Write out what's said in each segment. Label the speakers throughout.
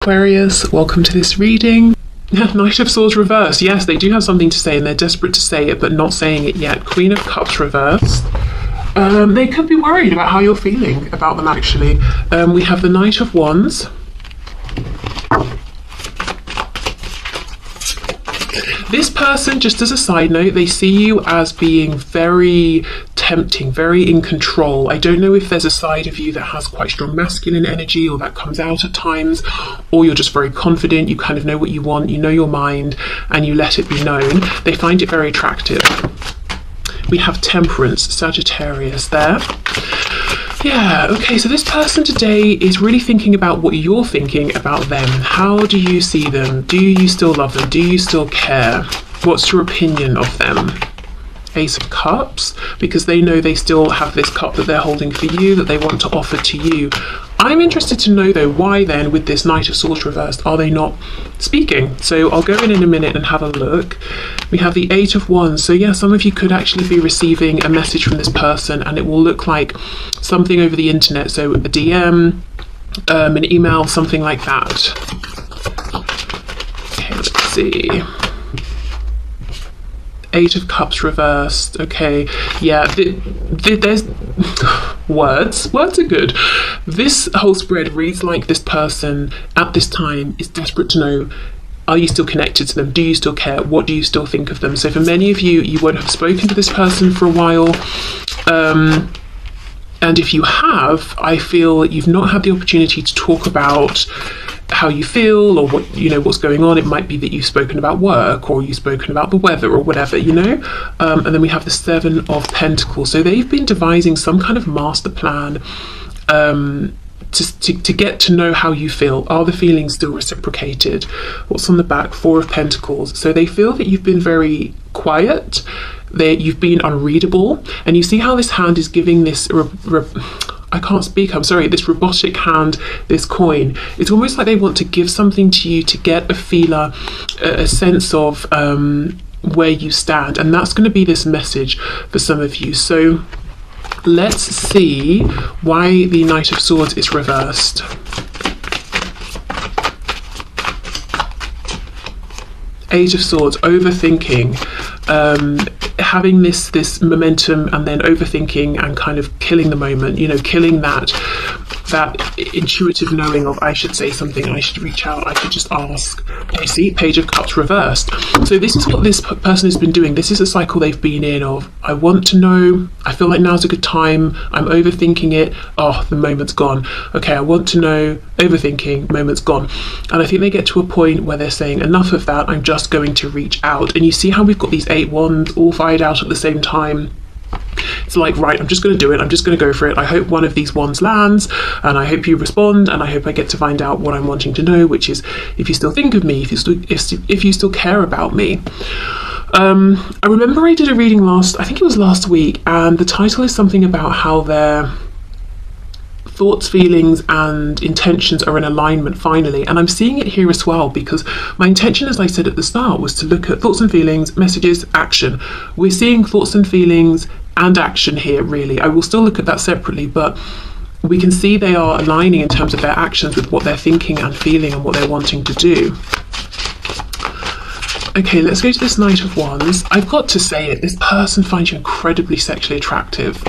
Speaker 1: Aquarius, welcome to this reading. Knight of Swords reversed. Yes, they do have something to say and they're desperate to say it but not saying it yet. Queen of Cups reversed. They could be worried about how you're feeling about them actually. We have the Knight of Wands. This person, just as a side note, they see you as being very tempting, very in control. I don't know if there's a side of you that has quite strong masculine energy or that comes out at times, or you're just very confident, you kind of know what you want, you know your mind, and you let it be known. They find it very attractive. We have Temperance, Sagittarius there. Yeah, okay, so this person today is really thinking about what you're thinking about them. How do you see them? Do you still love them? Do you still care? What's your opinion of them? Ace of Cups, because they know they still have this cup that they're holding for you, that they want to offer to you. I'm interested to know though, why then with this Knight of Swords reversed are they not speaking? So I'll go in a minute and have a look. We have the Eight of Wands. So yeah, some of you could actually be receiving a message from this person and it will look like something over the internet. So a DM, an email, something like that. Okay, let's see. Eight of Cups reversed. Okay, yeah, there's words are good. This whole spread reads like this person at this time is desperate to know, are you still connected to them? Do you still care? What do you still think of them? So for many of you, you won't have spoken to this person for a while, and if you have, I feel you've not had the opportunity to talk about how you feel or what, you know, what's going on. It might be that you've spoken about work or you've spoken about the weather or whatever, you know. And then we have the Seven of Pentacles. So they've been devising some kind of master plan to get to know how you feel. Are the feelings still reciprocated? What's on the back? Four of Pentacles. So they feel that you've been very quiet, that you've been unreadable, and you see how this hand is giving this I can't speak, I'm sorry, this robotic hand, this coin. It's almost like they want to give something to you to get a feeler, a sense of where you stand. And that's going to be this message for some of you. So let's see why the Knight of Swords is reversed. Eight of Swords, overthinking, having this momentum and then overthinking and kind of killing the moment, you know, killing that intuitive knowing of I should say something, I should reach out, I should just ask. Okay, see, Page of Cups reversed. So this is what this person has been doing. This is a cycle they've been in of, I want to know, I feel like now's a good time, I'm overthinking it, oh, the moment's gone. Okay, I want to know, overthinking, moment's gone. And I think they get to a point where they're saying, enough of that, I'm just going to reach out. And you see how we've got these 8 wands all fired out at the same time. It's like, right, I'm just going to do it, I'm just going to go for it. I hope one of these wands lands and I hope you respond and I hope I get to find out what I'm wanting to know, which is if you still think of me, if you still care about me. I remember I did a reading I think it was last week, and the title is something about how their thoughts, feelings and intentions are in alignment finally, and I'm seeing it here as well, because my intention, as I said at the start, was to look at thoughts and feelings, messages, action. We're seeing thoughts and feelings and action here, really. I will still look at that separately, but we can see they are aligning in terms of their actions with what they're thinking and feeling and what they're wanting to do. Okay, let's go to this Knight of Wands. I've got to say it, this person finds you incredibly sexually attractive.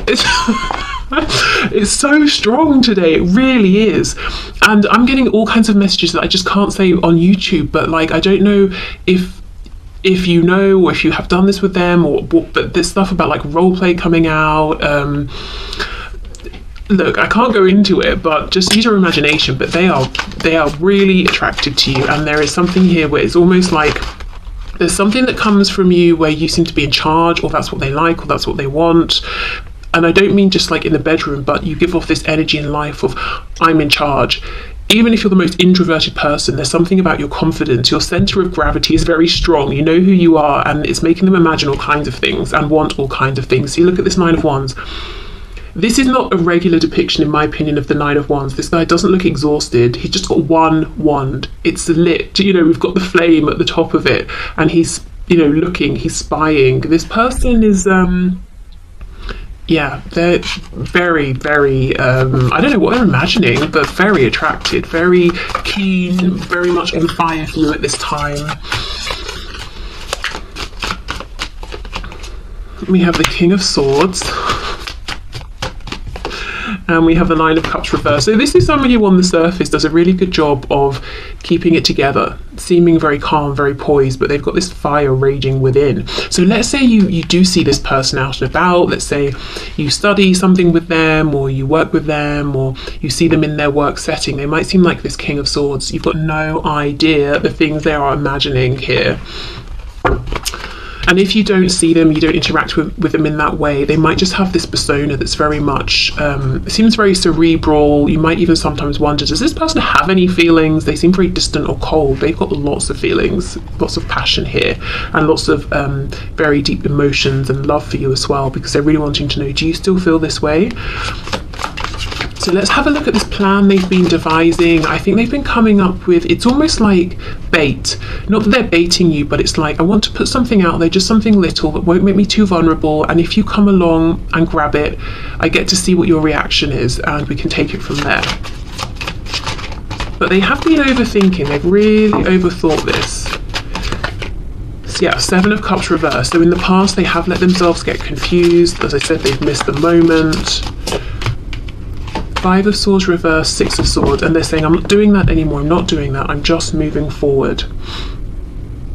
Speaker 1: It's so strong today, it really is. And I'm getting all kinds of messages that I just can't say on YouTube, but like, I don't know if you know, or if you have done this with them, or but there's stuff about like role play coming out. Look, I can't go into it, but just use your imagination. But they are really attracted to you, and there is something here where it's almost like there's something that comes from you where you seem to be in charge, or that's what they like, or that's what they want. And I don't mean just like in the bedroom, but you give off this energy in life of I'm in charge. Even if you're the most introverted person, there's something about your confidence. Your center of gravity is very strong. You know who you are, and it's making them imagine all kinds of things and want all kinds of things. So you look at this Nine of Wands. This is not a regular depiction, in my opinion, of the Nine of Wands. This guy doesn't look exhausted. He's just got one wand. It's lit. You know, we've got the flame at the top of it, and he's, you know, looking, he's spying. This person is, yeah, they're very, very, I don't know what they're imagining, but very attracted, very keen, very much on fire for you at this time. We have the King of Swords. And we have the Nine of Cups reversed. So this is somebody who on the surface does a really good job of keeping it together, seeming very calm, very poised, but they've got this fire raging within. So let's say you do see this person out and about. Let's say you study something with them, or you work with them, or you see them in their work setting. They might seem like this King of Swords. You've got no idea the things they are imagining here. And if you don't see them, you don't interact with them in that way, they might just have this persona that's very much, it seems very cerebral. You might even sometimes wonder, does this person have any feelings? They seem very distant or cold. They've got lots of feelings, lots of passion here, and lots of very deep emotions and love for you as well, because they're really wanting to know, do you still feel this way? So let's have a look at this plan they've been devising. I think they've been coming up with, it's almost like bait. Not that they're baiting you, but it's like, I want to put something out there, just something little that won't make me too vulnerable. And if you come along and grab it, I get to see what your reaction is and we can take it from there. But they have been overthinking. They've really overthought this. So yeah, Seven of Cups reversed. So in the past, they have let themselves get confused. As I said, they've missed the moment. Five of Swords reversed, Six of Swords, and they're saying, I'm not doing that anymore, I'm not doing that, I'm just moving forward.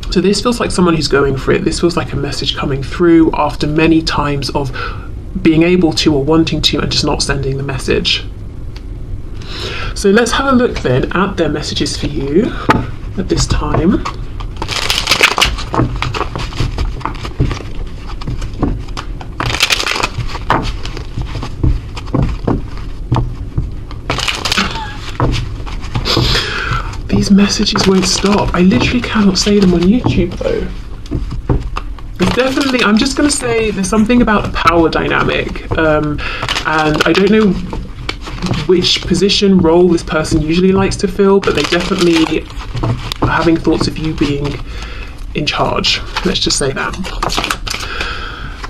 Speaker 1: So this feels like someone who's going for it. This feels like a message coming through after many times of being able to or wanting to and just not sending the message. So let's have a look then at their messages for you at this time. These messages won't stop. I literally cannot say them on YouTube though. There's definitely, I'm just going to say there's something about a power dynamic, and I don't know which position, role this person usually likes to fill, but they definitely are having thoughts of you being in charge. Let's just say that.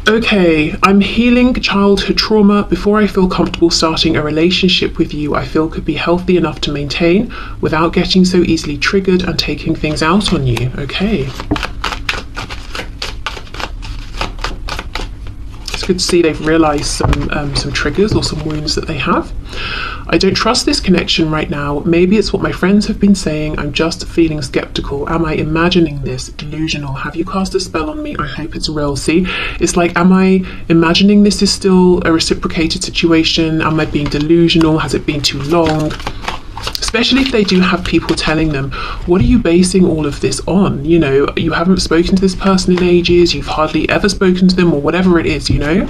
Speaker 1: Okay, I'm healing childhood trauma. Before I feel comfortable starting a relationship with you, I feel could be healthy enough to maintain without getting so easily triggered and taking things out on you. Okay. It's good to see they've realised some triggers or some wounds that they have. I don't trust this connection right now. Maybe it's what my friends have been saying. I'm just feeling skeptical. Am I imagining this? Delusional. Have you cast a spell on me? I hope it's real. See, it's like, am I imagining this is still a reciprocated situation? Am I being delusional? Has it been too long? Especially if they do have people telling them, what are you basing all of this on? You know, you haven't spoken to this person in ages. You've hardly ever spoken to them, or whatever it is, you know.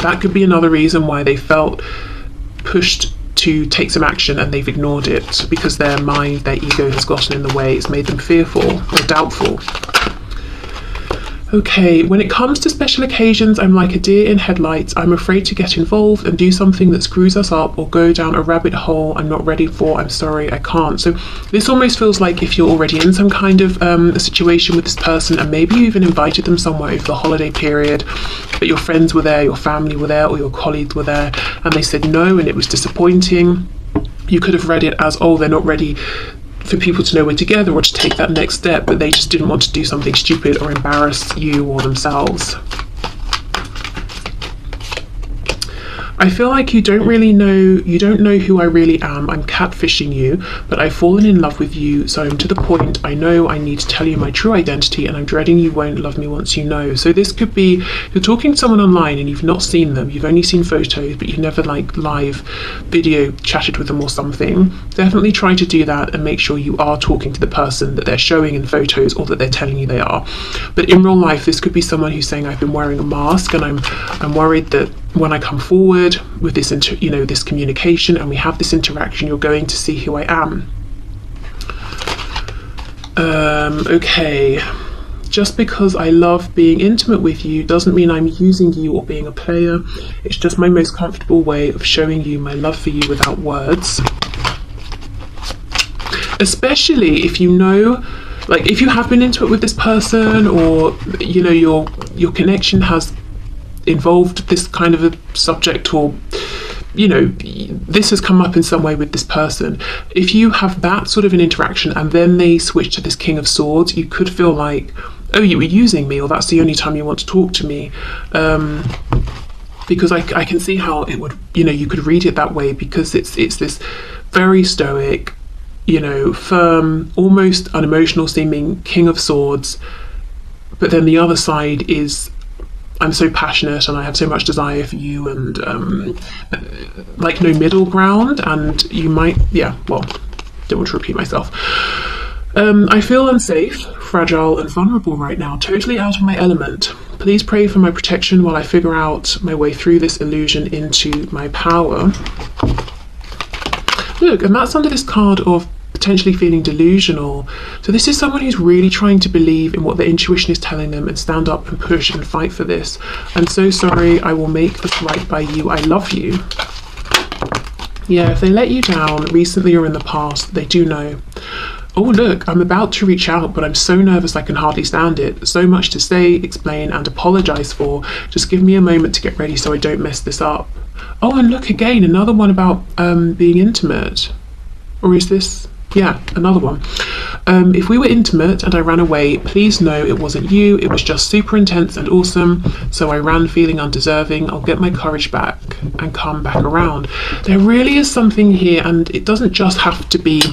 Speaker 1: That could be another reason why they felt pushed to take some action and they've ignored it, because their mind, their ego has gotten in the way. It's made them fearful or doubtful. Okay, when it comes to special occasions, I'm like a deer in headlights. I'm afraid to get involved and do something that screws us up or go down a rabbit hole I'm not ready for. I'm sorry, I can't. So this almost feels like if you're already in some kind of a situation with this person, and maybe you even invited them somewhere over the holiday period, but your friends were there, your family were there, or your colleagues were there, and they said no and it was disappointing. You could have read it as, oh, they're not ready for people to know we're together or to take that next step, but they just didn't want to do something stupid or embarrass you or themselves. I feel like you don't know who I really am. I'm catfishing you, but I've fallen in love with you, so I'm to the point. I know I need to tell you my true identity, and I'm dreading you won't love me once you know. So this could be, you're talking to someone online and you've not seen them, you've only seen photos, but you've never like live video chatted with them or something. Definitely try to do that and make sure you are talking to the person that they're showing in photos or that they're telling you they are. But in real life, this could be someone who's saying, I've been wearing a mask and I'm worried that when I come forward with this, this communication and we have this interaction, you're going to see who I am. Okay. Just because I love being intimate with you doesn't mean I'm using you or being a player. It's just my most comfortable way of showing you my love for you without words. Especially if you know like if you have been intimate with this person, or you know your connection has involved this kind of a subject, or you know this has come up in some way with this person, if you have that sort of an interaction and then they switch to this King of Swords, you could feel like, oh, you were using me, or that's the only time you want to talk to me, because I can see how it would, you know, you could read it that way, because it's this very stoic, you know, firm, almost unemotional seeming King of Swords, but then the other side is, I'm so passionate and I have so much desire for you, and like no middle ground. And you might, yeah, well, don't want to repeat myself. I feel unsafe, fragile and vulnerable right now, totally out of my element. Please pray for my protection while I figure out my way through this illusion into my power. Look, and that's under this card of potentially feeling delusional. So this is someone who's really trying to believe in what their intuition is telling them and stand up and push and fight for this. I'm so sorry, I will make this right by you, I love you. Yeah, if they let you down recently or in the past, they do know. Oh look, I'm about to reach out, but I'm so nervous I can hardly stand it. So much to say, explain and apologise for. Just give me a moment to get ready so I don't mess this up. Oh, and look again, another one about being intimate. Or is this? Yeah, another one. If we were intimate and I ran away, please know it wasn't you. It was just super intense and awesome. So I ran feeling undeserving. I'll get my courage back and come back around. There really is something here, and it doesn't just have to be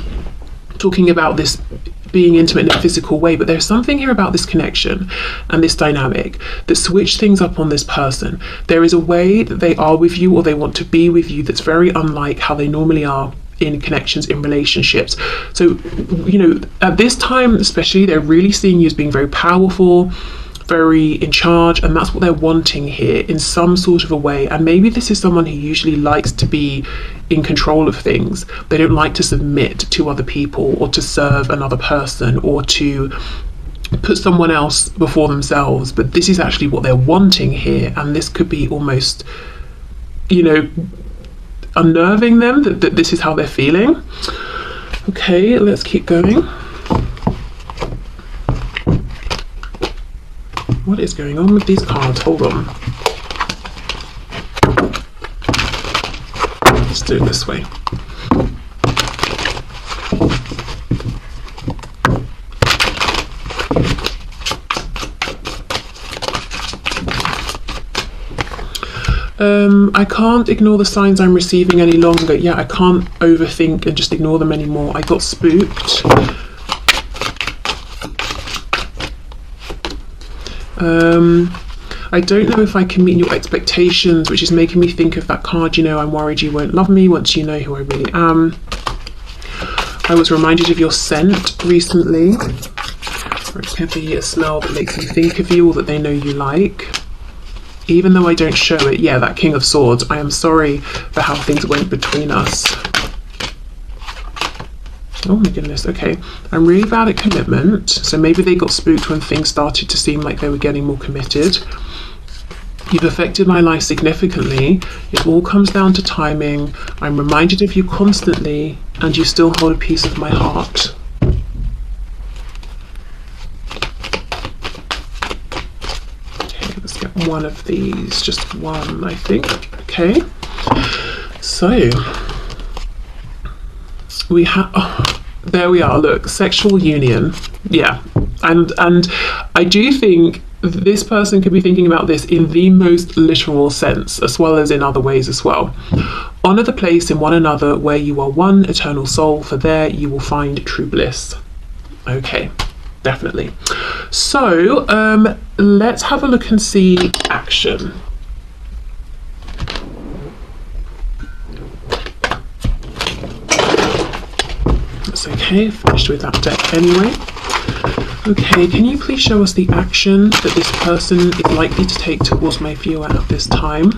Speaker 1: talking about this being intimate in a physical way, but there's something here about this connection and this dynamic that switch things up on this person. There is a way that they are with you, or they want to be with you, that's very unlike how they normally are in connections, in relationships. So, you know, at this time especially, they're really seeing you as being very powerful, very in charge, and that's what they're wanting here in some sort of a way. And maybe this is someone who usually likes to be in control of things. They don't like to submit to other people, or to serve another person, or to put someone else before themselves. But this is actually what they're wanting here, and this could be almost, you know, unnerving them that this is how they're feeling. Okay, let's keep going. What is going on with these cards? Hold on. Let's do it this way. I can't ignore the signs I'm receiving any longer. Yeah, I can't overthink and just ignore them anymore. I got spooked. I don't know if I can meet your expectations, which is making me think of that card, you know, I'm worried you won't love me once you know who I really am. I was reminded of your scent recently. Or it could be a smell that makes me think of you, or that they know you like. Even though I don't show it, yeah, that King of Swords, I am sorry for how things went between us. Oh my goodness, okay. I'm really bad at commitment, so maybe they got spooked when things started to seem like they were getting more committed. You've affected my life significantly. It all comes down to timing. I'm reminded of you constantly, and you still hold a piece of my heart. One of these, just one, I think. Okay, so we have, oh, there we are, look, sexual union. Yeah, and I do think this person could be thinking about this in the most literal sense, as well as in other ways as well. Honor the place in one another where you are one eternal soul, for there you will find true bliss. Okay, definitely. So let's have a look and see action. That's okay, finished with that deck anyway. Okay, can you please show us the action that this person is likely to take towards my viewer at this time?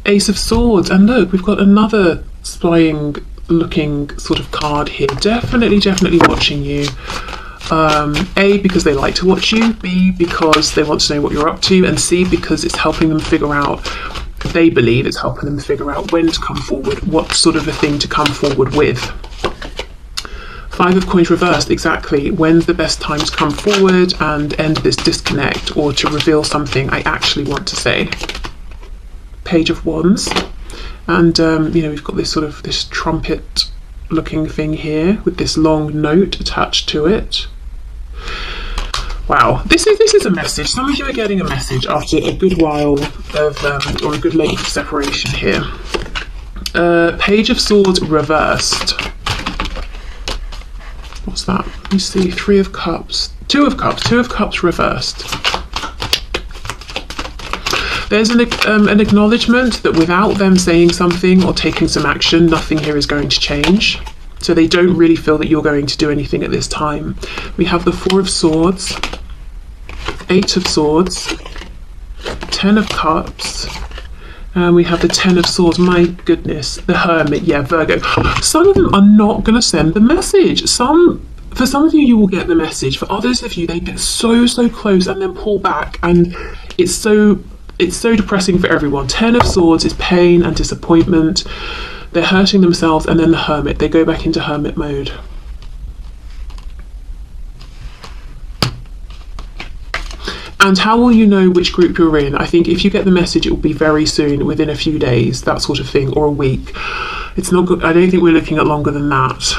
Speaker 1: Ace of Swords, and look, we've got another spying looking sort of card here. Definitely watching you. A, because they like to watch you, B, because they want to know what you're up to, and C, because it's helping them figure out, they believe it's helping them figure out when to come forward, what sort of a thing to come forward with. Five of Coins reversed, exactly. When's the best time to come forward and end this disconnect, or to reveal something I actually want to say? Page of Wands. And, you know, we've got this sort of, this trumpet looking thing here with this long note attached to it. Wow, this is a message. Some of you are getting a message after a good while of, or a good length of separation here. Page of Swords reversed. What's that? You see, Three of Cups, Two of Cups reversed. There's an acknowledgement that without them saying something or taking some action, nothing here is going to change. So they don't really feel that you're going to do anything at this time. We have the Four of Swords, Eight of Swords, Ten of Cups, and we have the Ten of Swords. My goodness, the Hermit, yeah, Virgo. Some of them are not going to send the message. For some of you, you will get the message. For others of you, they get so close and then pull back, and it's so depressing for everyone. Ten of Swords is pain and disappointment. They're hurting themselves, and then the Hermit, they go back into Hermit mode. And how will you know which group you're in? I think if you get the message, it will be very soon, within a few days, that sort of thing, or a week. It's not good. I don't think we're looking at longer than that.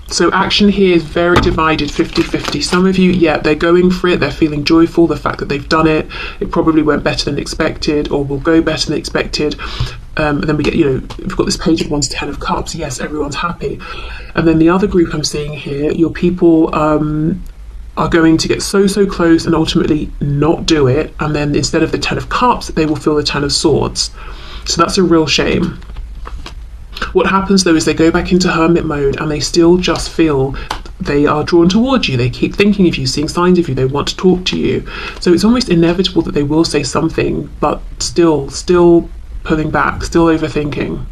Speaker 1: So action here is very divided, 50-50. Some of you, yeah, they're going for it. They're feeling joyful. The fact that they've done it, it probably went better than expected, or will go better than expected. And then we get, you know, we've got this Page of Wands, Ten of Cups. Yes, everyone's happy. And then the other group I'm seeing here, your people are going to get so close and ultimately not do it. And then instead of the Ten of Cups, they will feel the Ten of Swords. So that's a real shame. What happens though is they go back into Hermit mode, and they still just feel they are drawn towards you. They keep thinking of you, seeing signs of you. They want to talk to you. So it's almost inevitable that they will say something, but still pulling back, still overthinking.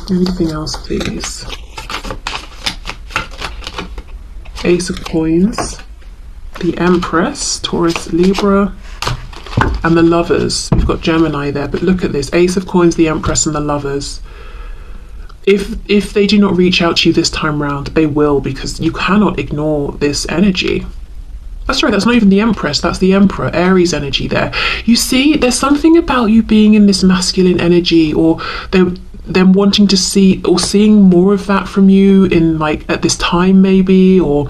Speaker 1: Anything else, please? Ace of Coins, the Empress, Taurus, Libra, and the Lovers. We've got Gemini there, but look at this. Ace of Coins, the Empress, and the Lovers. If they do not reach out to you this time round, they will, because you cannot ignore this energy. That's right, that's not even the Empress, that's the Emperor, Aries energy there. You see, there's something about you being in this masculine energy, or them wanting to see, or seeing more of that from you in, like, at this time maybe, or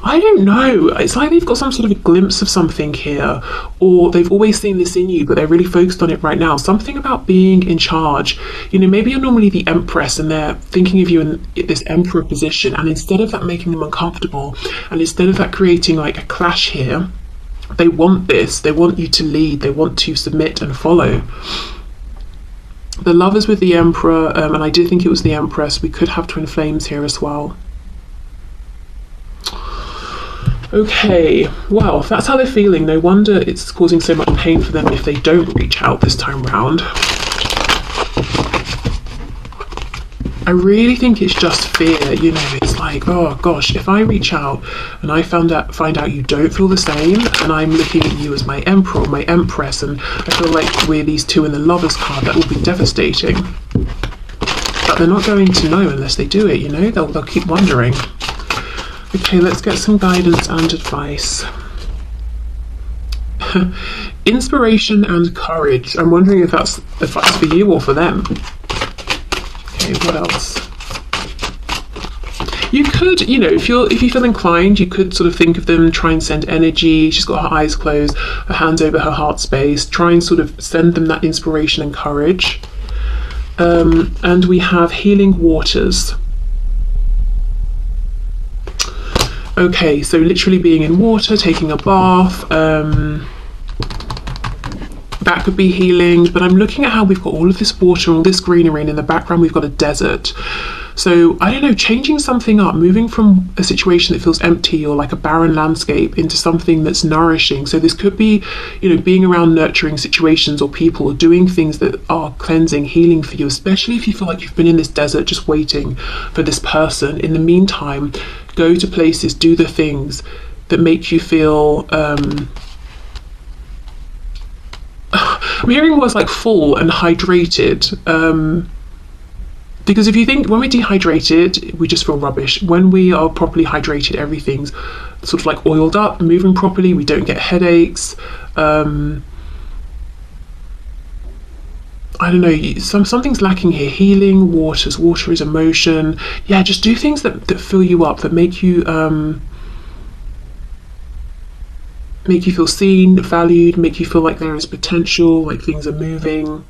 Speaker 1: I don't know. It's like they've got some sort of a glimpse of something here, or they've always seen this in you, but they're really focused on it right now. Something about being in charge. You know, maybe you're normally the Empress and they're thinking of you in this Emperor position, and instead of that making them uncomfortable, and instead of that creating like a clash here, they want this. They want you to lead. They want to submit and follow. The Lovers with the Emperor, and I did think it was the Empress. We could have Twin Flames here as well. Okay, well, if that's how they're feeling, no wonder it's causing so much pain for them if they don't reach out this time round. I really think it's just fear, you know. It's like, oh gosh, if I reach out and I find out you don't feel the same, and I'm looking at you as my Emperor or my Empress, and I feel like we're these two in the Lovers card, that will be devastating. But they're not going to know unless they do it, you know. They'll keep wondering. Okay, let's get some guidance and advice. Inspiration and courage. I'm wondering if that's advice for you or for them. Okay, what else? You could, you know, if you feel inclined, you could sort of think of them, try and send energy. She's got her eyes closed, her hands over her heart space. Try and sort of send them that inspiration and courage. And we have healing waters. Okay, so literally being in water, taking a bath, that could be healing, but I'm looking at how we've got all of this water, all this greenery, and in the background we've got a desert. So I don't know, changing something up, moving from a situation that feels empty or like a barren landscape into something that's nourishing. So this could be, you know, being around nurturing situations or people, or doing things that are cleansing, healing for you, especially if you feel like you've been in this desert just waiting for this person. In the meantime, go to places, do the things that make you feel I'm hearing words like full and hydrated, because if you think, when we're dehydrated, we just feel rubbish. When we are properly hydrated, everything's sort of like oiled up, moving properly, we don't get headaches. I don't know, something's lacking here. Healing waters, water is emotion. Yeah, just do things that fill you up, that make you feel seen, valued, make you feel like there is potential, like things are moving.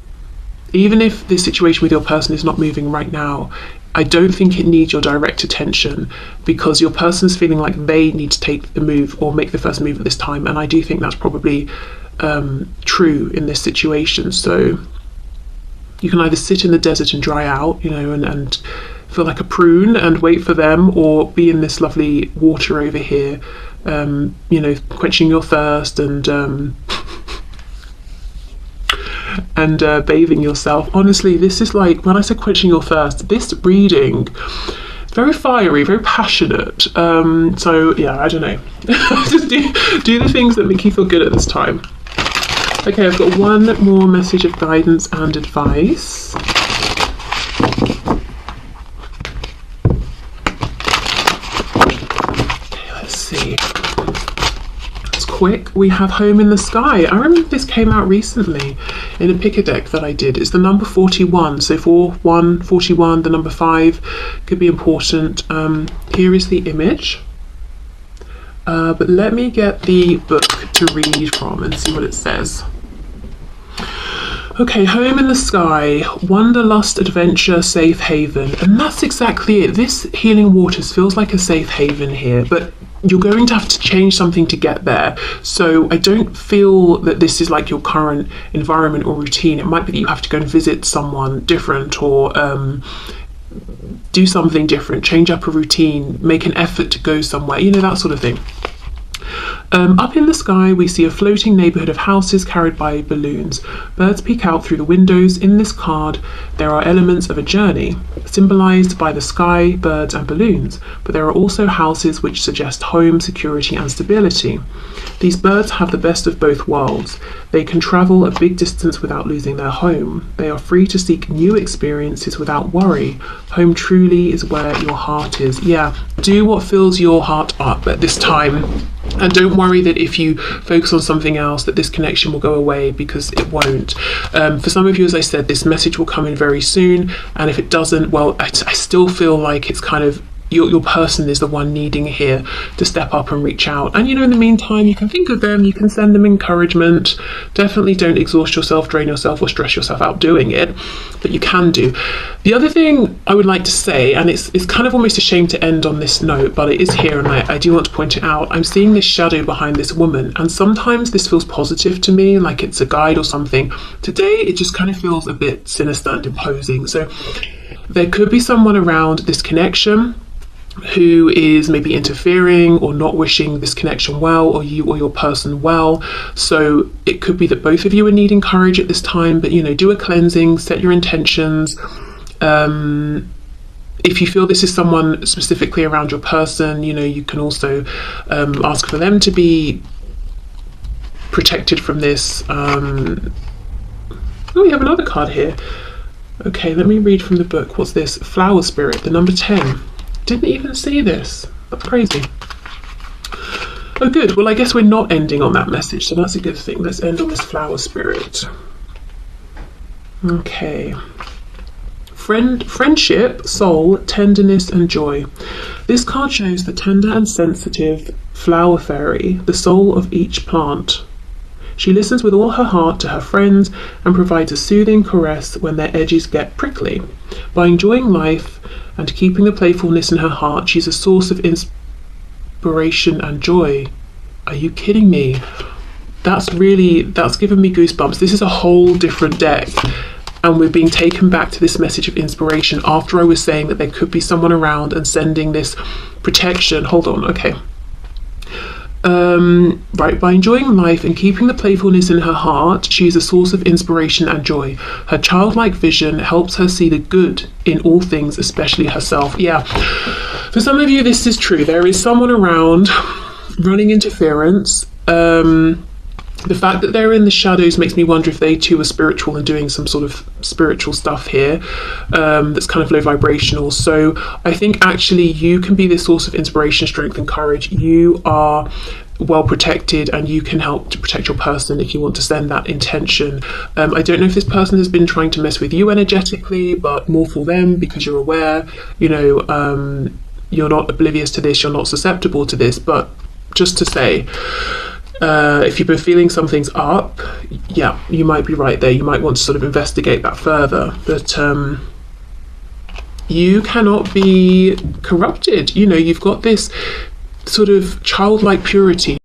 Speaker 1: Even if this situation with your person is not moving right now, I don't think it needs your direct attention, because your person's feeling like they need to take the move or make the first move at this time. And I do think that's probably true in this situation. So you can either sit in the desert and dry out, you know, and feel like a prune and wait for them, or be in this lovely water over here, you know, quenching your thirst and bathing yourself. Honestly, this is like, when I said quenching your thirst, this reading, very fiery, very passionate. So yeah, I don't know. Just do the things that make you feel good at this time. Okay, I've got one more message of guidance and advice. Okay, let's see. It's quick. We have Home in the Sky. I remember this came out recently in a picker deck that I did. It's the number 41. So 41, 41, the number 5 could be important. Here is the image. But let me get the book to read from and see what it says. Okay, Home in the Sky, wanderlust, adventure, safe haven. And that's exactly it. This Healing Waters feels like a safe haven here, but you're going to have to change something to get there. So I don't feel that this is like your current environment or routine. It might be that you have to go and visit someone different, or do something different, change up a routine, make an effort to go somewhere, you know, that sort of thing. Up in the sky, we see a floating neighbourhood of houses carried by balloons. Birds peek out through the windows. In this card, there are elements of a journey, symbolised by the sky, birds and balloons, but there are also houses which suggest home, security and stability. These birds have the best of both worlds. They can travel a big distance without losing their home. They are free to seek new experiences without worry. Home truly is where your heart is. Yeah, do what fills your heart up at this time. And don't worry that if you focus on something else that this connection will go away, because it won't. For some of you, as I said, this message will come in very soon. And if it doesn't, well, I still feel like it's kind of your person is the one needing here to step up and reach out. And, you know, in the meantime, you can think of them, you can send them encouragement. Definitely don't exhaust yourself, drain yourself or stress yourself out doing it, but you can do. The other thing I would like to say, and it's kind of almost a shame to end on this note, but it is here and I do want to point it out. I'm seeing this shadow behind this woman, and sometimes this feels positive to me, like it's a guide or something. Today, it just kind of feels a bit sinister and imposing. So there could be someone around this connection who is maybe interfering or not wishing this connection well, or you or your person well. So it could be that both of you are needing courage at this time, but, you know, do a cleansing, set your intentions. If you feel this is someone specifically around your person, you know, you can also ask for them to be protected from this. Oh, we have another card here. Okay, let me read from the book. What's this? Flower Spirit, the number 10. Didn't even see this. That's crazy. Oh, good. Well, I guess we're not ending on that message, so that's a good thing. Let's end on this Flower Spirit. Okay. Friendship, soul, tenderness and joy. This card shows the tender and sensitive flower fairy, the soul of each plant. She listens with all her heart to her friends and provides a soothing caress when their edges get prickly. By enjoying life and keeping the playfulness in her heart, she's a source of inspiration and joy. Are you kidding me? That's given me goosebumps. This is a whole different deck. and we're being taken back to this message of inspiration after I was saying that there could be someone around and sending this protection. Hold on, okay. Right, by enjoying life and keeping the playfulness in her heart, she is a source of inspiration and joy. Her childlike vision helps her see the good in all things, especially herself. Yeah, for some of you this is true. There is someone around running interference. The fact that they're in the shadows makes me wonder if they too are spiritual and doing some sort of spiritual stuff here, that's kind of low vibrational. So I think actually you can be this source of inspiration, strength and courage. You are well protected and you can help to protect your person if you want to send that intention. I don't know if this person has been trying to mess with you energetically, but more for them because you're aware, you know, you're not oblivious to this, you're not susceptible to this. But just to say, if you've been feeling something's up, yeah, you might be right there. You might want to sort of investigate that further. But you cannot be corrupted. You know, you've got this sort of childlike purity.